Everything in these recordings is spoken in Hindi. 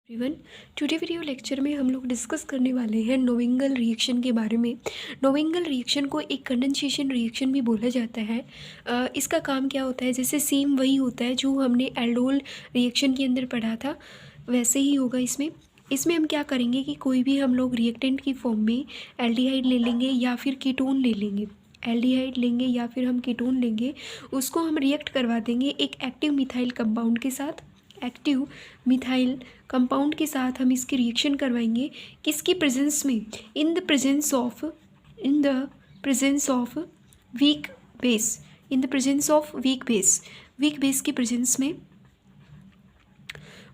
एवरीवन, टुडे वीडियो लेक्चर में हम लोग डिस्कस करने वाले हैं नोविंगल रिएक्शन के बारे में। नोविंगल रिएक्शन को एक कंडेंसेशन रिएक्शन भी बोला जाता है। इसका काम क्या होता है, जैसे सेम वही होता है जो हमने एल्डोल रिएक्शन के अंदर पढ़ा था, वैसे ही होगा इसमें हम क्या करेंगे कि कोई भी हम लोग रिएक्टेंट की फॉर्म में एल्डिहाइड ले लेंगे या फिर कीटोन ले लेंगे। एल्डिहाइड लेंगे या फिर हम कीटोन लेंगे, उसको हम रिएक्ट करवा देंगे एक एक्टिव मिथाइल कंपाउंड के साथ। एक्टिव मिथाइल कंपाउंड के साथ हम इसकी रिएक्शन करवाएंगे किसकी प्रेजेंस में, in the presence of weak base, in the presence of weak base की प्रेजेंस में,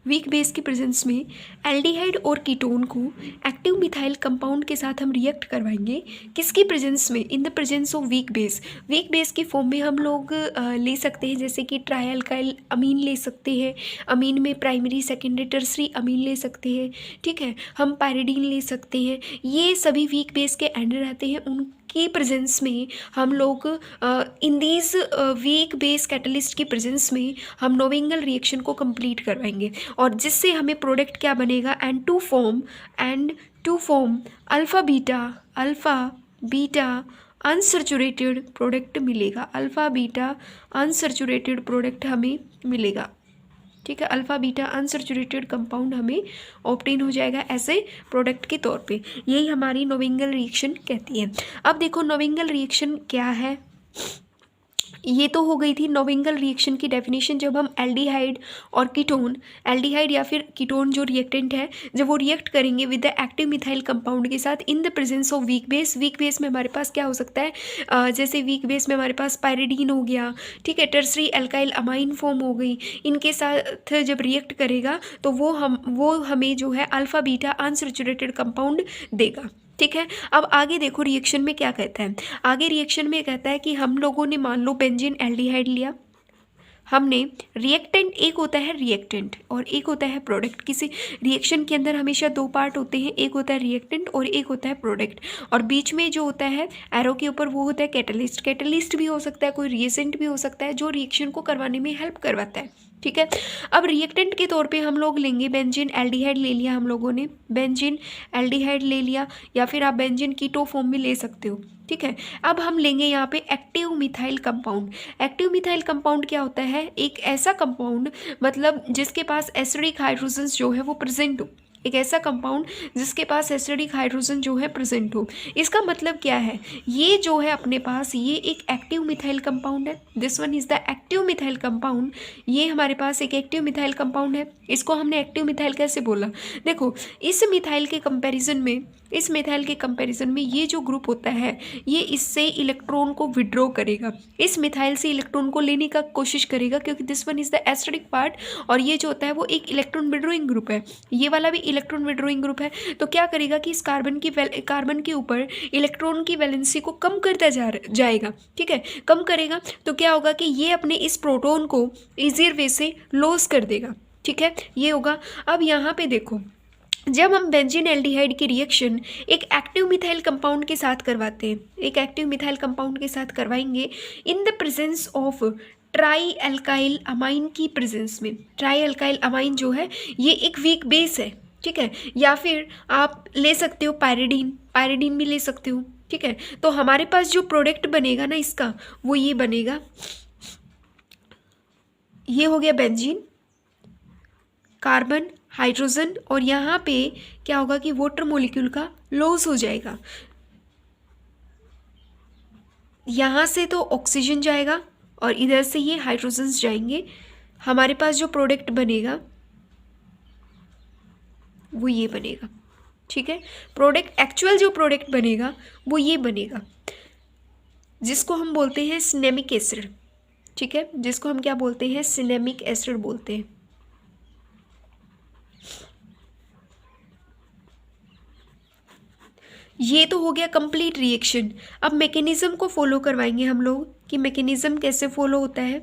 वीक बेस की प्रेजेंस में एल्डिहाइड और कीटोन को एक्टिव मिथाइल कंपाउंड के साथ हम रिएक्ट करवाएंगे किसकी प्रेजेंस में, in the presence of weak base की फॉर्म में हम लोग ले सकते हैं, जैसे कि ट्राई अल्काइल अमीन ले सकते हैं। अमीन में प्राइमरी सेकेंडरी टर्सरी अमीन ले सकते हैं, ठीक है। हम पायरिडीन ले सकते हैं। ये सभी वीक बेस के एंड रहते हैं, उनकी प्रेजेंस में हम लोग in these weak base catalyst की प्रेजेंस में हम नोविंगल रिएक्शन को कंप्लीट करवाएंगे, और जिससे हमें प्रोडक्ट क्या बनेगा, and to form alpha beta unsaturated product मिलेगा। अल्फ़ा बीटा अनसैचुरेटेड प्रोडक्ट हमें मिलेगा, ठीक है। अल्फ़ा बीटा अनसैचुरेटेड कंपाउंड हमें ऑब्टेन हो जाएगा ऐसे प्रोडक्ट के तौर पे। यही हमारी नोविंगल रिएक्शन कहती है। अब देखो नोविंगल रिएक्शन क्या है। ये तो हो गई थी नोविंगल रिएक्शन की डेफिनेशन, जब हम एल्डिहाइड और कीटोन, एल्डिहाइड या फिर कीटोन जो रिएक्टेंट है, जब वो रिएक्ट करेंगे with the active methyl compound के साथ in the presence of weak base में हमारे पास क्या हो सकता है, जैसे वीक बेस में हमारे पास पायरिडीन हो गया, ठीक है, टर्सरी एल्काइल अमाइन फॉर्म हो गई, इनके साथ जब रिएक्ट करेगा तो वो हमें जो है अल्फ़ा बीटा अनसैचुरेटेड कंपाउंड देगा, ठीक है। अब आगे देखो रिएक्शन में क्या कहता है। आगे रिएक्शन में कहता है कि हम लोगों ने मान लो बेंजीन एल्डिहाइड लिया, हमने रिएक्टेंट, एक होता है रिएक्टेंट और एक होता है प्रोडक्ट। किसी रिएक्शन के अंदर हमेशा दो पार्ट होते हैं, एक होता है रिएक्टेंट और एक होता है प्रोडक्ट, और बीच में जो होता है एरो के ऊपर वो होता है कैटलिस्ट। कैटलिस्ट भी हो सकता है, कोई रिएजेंट भी हो सकता है जो रिएक्शन को करवाने में हेल्प करवाता है, ठीक है। अब रिएक्टेंट के तौर पे हम लोग लेंगे बेंजीन एल्डिहाइड ले लिया, हम लोगों ने बेंजीन एल्डिहाइड ले लिया, या फिर आप बेंजीन कीटो फॉर्म में ले सकते हो, ठीक है। अब हम लेंगे यहाँ पे active methyl compound. Active methyl compound क्या होता है, एक ऐसा कंपाउंड मतलब जिसके पास एसिडिक हाइड्रोजन जो है वो प्रेजेंट हो, एक ऐसा कंपाउंड जिसके पास एसिडिक हाइड्रोजन जो है प्रेजेंट हो। इसका मतलब क्या है, ये जो है अपने पास ये एक एक्टिव मिथाइल कंपाउंड है, this one is the active methyl compound. ये हमारे पास एक एक्टिव मिथाइल कंपाउंड है। इसको हमने एक्टिव मिथाइल कैसे बोला, देखो इस मिथाइल के कंपैरिजन में ये जो ग्रुप होता है ये इससे इलेक्ट्रॉन को विड्रॉ करेगा, इस मिथाइल से इलेक्ट्रॉन को लेने का कोशिश करेगा, क्योंकि this one is the acidic part, और ये जो होता है वो एक इलेक्ट्रॉन विड्रॉइंग ग्रुप है, ये वाला भी इलेक्ट्रॉन विड्रॉइंग ग्रुप है। तो क्या करेगा कि इस कार्बन के ऊपर इलेक्ट्रॉन की वैलेंसी को कम करता जाएगा, ठीक है, कम करेगा। तो क्या होगा कि ये अपने इस प्रोटॉन को ईजियर वे से लॉस कर देगा, ठीक है, ये होगा। अब यहाँ पे देखो, जब हम बेंजीन एल्डिहाइड की रिएक्शन एक एक्टिव मिथाइल कंपाउंड के साथ करवाते हैं, एक एक्टिव मिथाइल कंपाउंड के साथ करवाएंगे in the presence of try alkyl amine की प्रेजेंस में। ट्राई अल्काइल अमाइन जो है ये एक वीक बेस है, ठीक है, या फिर आप ले सकते हो पायरिडीन भी ले सकते हो, ठीक है। तो हमारे पास जो प्रोडक्ट बनेगा ना इसका, वो ये बनेगा, ये हो गया बेंजीन, कार्बन, हाइड्रोजन, और यहाँ पे क्या होगा कि वाटर मॉलिक्यूल का लॉस हो जाएगा। यहाँ से तो ऑक्सीजन जाएगा और इधर से ये हाइड्रोजन्स जाएंगे। हमारे पास जो प्रोडक्ट बनेगा वो ये बनेगा, ठीक है। प्रोडक्ट, एक्चुअल जो प्रोडक्ट बनेगा वो ये बनेगा, जिसको हम बोलते हैं सिनेमिक एसिड, ठीक है, जिसको हम क्या बोलते हैं, सिनेमिक एसिड बोलते हैं। ये तो हो गया कंप्लीट रिएक्शन। अब मैकेनिज्म को फॉलो करवाएंगे हम लोग कि मैकेनिज्म कैसे फॉलो होता है।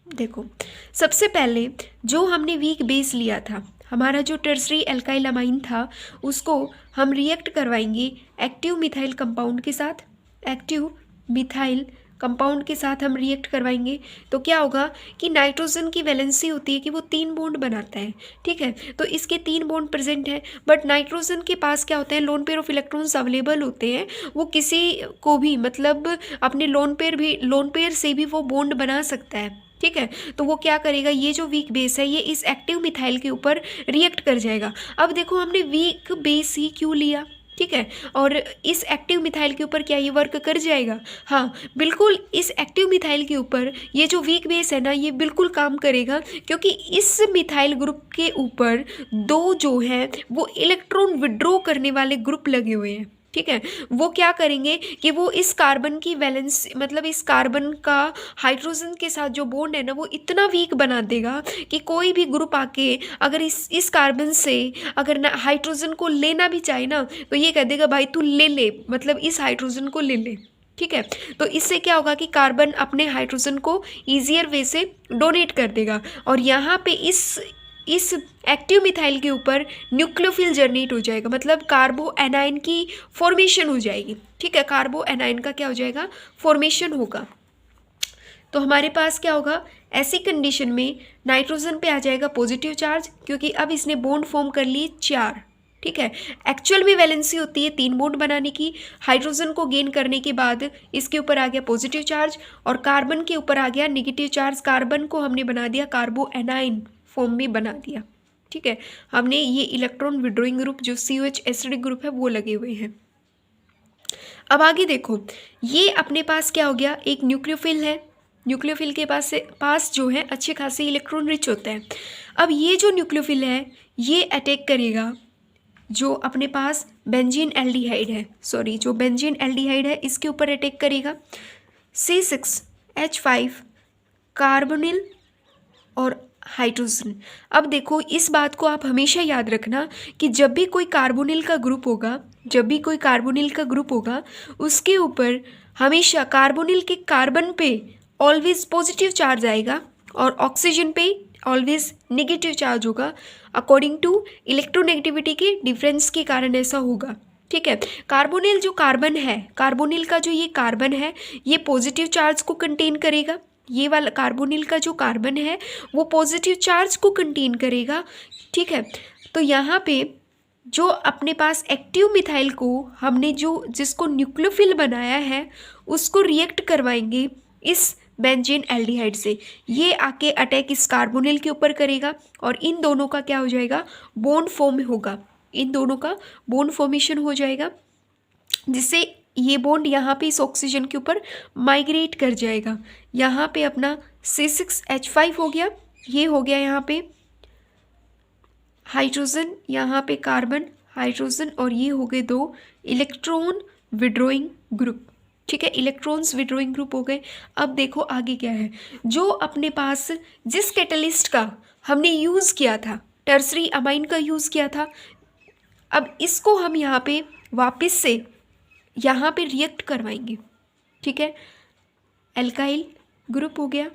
देखो सबसे पहले जो हमने वीक बेस लिया था, हमारा जो टर्सरी एल्काइल अमाइन था, उसको हम रिएक्ट करवाएंगे एक्टिव मिथाइल कंपाउंड के साथ। एक्टिव मिथाइल कंपाउंड के साथ हम रिएक्ट करवाएंगे तो क्या होगा कि नाइट्रोजन की वैलेंसी होती है कि वो 3 बॉन्ड बनाता है, ठीक है। तो इसके 3 बॉन्ड प्रेजेंट है, बट नाइट्रोजन के पास क्या होता है, lone pair of electrons available होते हैं, वो किसी को भी मतलब अपने लोन पेयर से भी वो बॉन्ड बना सकता है, ठीक है। तो वो क्या करेगा, ये जो वीक बेस है ये इस एक्टिव मिथाइल के ऊपर रिएक्ट कर जाएगा। अब देखो हमने वीक बेस ही क्यों लिया, ठीक है, और इस एक्टिव मिथाइल के ऊपर क्या ये वर्क कर जाएगा, हाँ बिल्कुल इस एक्टिव मिथाइल के ऊपर ये जो वीक बेस है ना ये बिल्कुल काम करेगा, क्योंकि इस मिथाइल ग्रुप के ऊपर 2 जो हैं वो इलेक्ट्रॉन विड्रॉ करने वाले ग्रुप लगे हुए हैं, ठीक है। वो क्या करेंगे कि वो इस कार्बन की वैलेंस मतलब इस कार्बन का हाइड्रोजन के साथ जो बॉन्ड है ना वो इतना वीक बना देगा कि कोई भी ग्रुप आके अगर इस कार्बन से अगर ना हाइड्रोजन को लेना भी चाहे ना तो ये कह देगा भाई तू ले ले, मतलब इस हाइड्रोजन को ले ले, ठीक है। तो इससे क्या होगा कि कार्बन अपने हाइड्रोजन को ईजियर वे से डोनेट कर देगा, और यहाँ पे इस एक्टिव मिथाइल के ऊपर न्यूक्लियोफिल जनरेट हो जाएगा, मतलब कार्बो एनाइन की फॉर्मेशन हो जाएगी, ठीक है। कार्बो एनाइन का क्या हो जाएगा, फॉर्मेशन होगा। तो हमारे पास क्या होगा, ऐसी कंडीशन में नाइट्रोजन पे आ जाएगा पॉजिटिव चार्ज, क्योंकि अब इसने बॉन्ड फॉर्म कर लिए 4, ठीक है। एक्चुअल में वैलेंसी होती है 3 बॉन्ड बनाने की, हाइड्रोजन को गेन करने के बाद इसके ऊपर आ गया पॉजिटिव चार्ज और कार्बन के ऊपर आ गया नेगेटिव चार्ज। कार्बन को हमने बना दिया कार्बो एनाइन फॉर्म में बना दिया, ठीक है। हमने ये इलेक्ट्रॉन विड्रॉइंग ग्रुप जो COH एसिडिक ग्रुप है वो लगे हुए हैं। अब आगे देखो, ये अपने पास क्या हो गया, एक न्यूक्लियोफिल है, न्यूक्लियोफिल के पास जो है अच्छे खासे इलेक्ट्रॉन रिच होता है। अब ये जो न्यूक्लियोफिल है ये अटैक करेगा जो अपने पास बेंजीन एल्डिहाइड है, जो बेंजीन एल्डिहाइड है इसके ऊपर अटैक करेगा। C6H5 कार्बोनिल और हाइड्रोजन। अब देखो इस बात को आप हमेशा याद रखना कि जब भी कोई कार्बोनिल का ग्रुप होगा उसके ऊपर हमेशा कार्बोनिल के कार्बन पे ऑलवेज पॉजिटिव चार्ज आएगा और ऑक्सीजन पे ऑलवेज नेगेटिव चार्ज होगा, अकॉर्डिंग टू इलेक्ट्रोनेगेटिविटी के डिफरेंस के कारण ऐसा होगा, ठीक है। कार्बोनिल का जो ये कार्बन है ये पॉजिटिव चार्ज को कंटेन करेगा, ये वाला कार्बोनिल का जो कार्बन है वो पॉजिटिव चार्ज को कंटेन करेगा, ठीक है। तो यहाँ पे जो अपने पास एक्टिव मिथाइल को हमने जिसको न्यूक्लियोफिल बनाया है उसको रिएक्ट करवाएंगे इस बेंजीन एल्डिहाइड से, ये आके अटैक इस कार्बोनिल के ऊपर करेगा और इन दोनों का क्या हो जाएगा, बॉन्ड फॉर्म होगा, इन दोनों का बॉन्ड फॉर्मेशन हो जाएगा, जिससे ये बॉन्ड यहाँ पे इस ऑक्सीजन के ऊपर माइग्रेट कर जाएगा। यहाँ पे अपना C6H5 हो गया, ये हो गया यहाँ पे हाइड्रोजन, यहाँ पे कार्बन हाइड्रोजन, और ये हो गए 2 इलेक्ट्रॉन विड्रॉइंग ग्रुप, ठीक है, इलेक्ट्रॉन्स विड्रॉइंग ग्रुप हो गए। अब देखो आगे क्या है, जो अपने पास जिस कैटलिस्ट का हमने यूज़ किया था, टर्सरी अमाइन का यूज़ किया था, अब इसको हम यहाँ पे वापस से यहाँ पे रिएक्ट करवाएंगे, ठीक है। एल्काइल ग्रुप हो गया,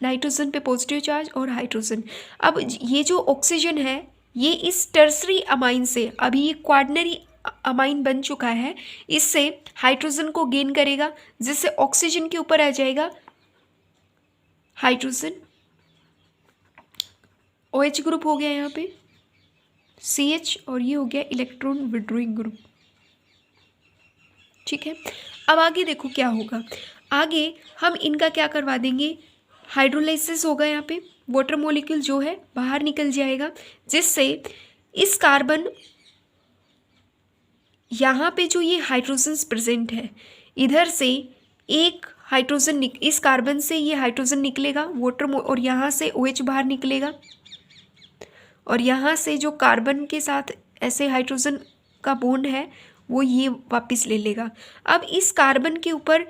नाइट्रोजन पे पॉजिटिव चार्ज और हाइड्रोजन। अब ये जो ऑक्सीजन है ये इस टर्सरी अमाइन से, अभी ये क्वार्डनरी अमाइन बन चुका है, इससे हाइड्रोजन को गेन करेगा, जिससे ऑक्सीजन के ऊपर आ जाएगा हाइड्रोजन, OH ग्रुप हो गया यहाँ पे CH, और ये हो गया इलेक्ट्रॉन विड्रॉइंग ग्रुप, ठीक है। अब आगे देखो क्या होगा, आगे हम इनका क्या करवा देंगे, हाइड्रोलाइसिस होगा, यहाँ पे वाटर मॉलिक्यूल जो है बाहर निकल जाएगा, जिससे इस कार्बन यहाँ पे जो ये हाइड्रोजन्स प्रेजेंट है इधर से एक हाइड्रोजन इस कार्बन से ये हाइड्रोजन निकलेगा वाटर, और यहाँ से OH बाहर निकलेगा, और यहाँ से जो कार्बन के साथ ऐसे हाइड्रोजन का बॉन्ड है वो ये वापस ले लेगा। अब इस कार्बन के ऊपर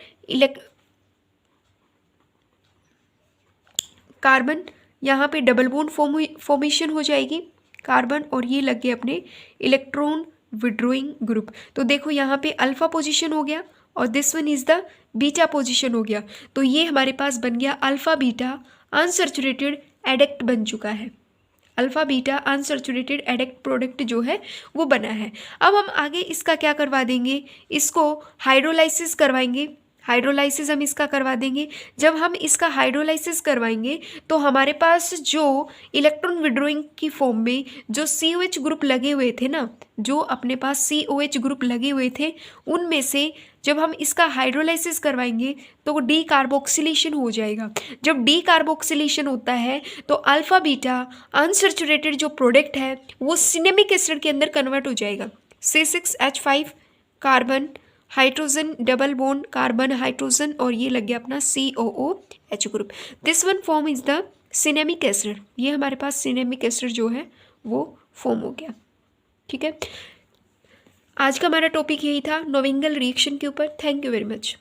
कार्बन यहाँ पे डबल बॉन्ड फॉर्मेशन हो जाएगी, कार्बन और ये लग गए अपने इलेक्ट्रॉन विड्रॉइंग ग्रुप। तो देखो यहाँ पे अल्फा पोजीशन हो गया और this one is the beta position हो गया, तो ये हमारे पास बन गया अल्फा बीटा अनसैचुरेटेड एडेक्ट बन चुका है, अल्फा बीटा अनसैचुरेटेड एडेक्ट प्रोडक्ट जो है वो बना है। अब हम आगे इसका क्या करवा देंगे, इसको हाइड्रोलाइसिस करवाएंगे, हाइड्रोलाइसिस हम इसका करवा देंगे। जब हम इसका हाइड्रोलाइसिस करवाएंगे तो हमारे पास जो इलेक्ट्रॉन विड्रॉइंग की फॉर्म में जो COH ग्रुप लगे हुए थे ना, जो अपने पास COH ग्रुप लगे हुए थे, उनमें से जब हम इसका हाइड्रोलाइसिस करवाएंगे तो डी कार्बोक्सिलेशन हो जाएगा। जब डी कार्बोक्सिलेशन होता है तो अल्फा बीटा अनसैचुरेटेड जो प्रोडक्ट है वो सिनेमिक एसिड के अंदर कन्वर्ट हो जाएगा। C6H5 carbon hydrogen double bond carbon hydrogen और ये लग गया अपना COOH group. This one form is the cinnamic acid. ये हमारे पास सिनेमिक एसिड जो है वो फॉर्म हो गया। ठीक है, आज का हमारा टॉपिक यही था नोविंगल रिएक्शन के ऊपर। Thank you very much.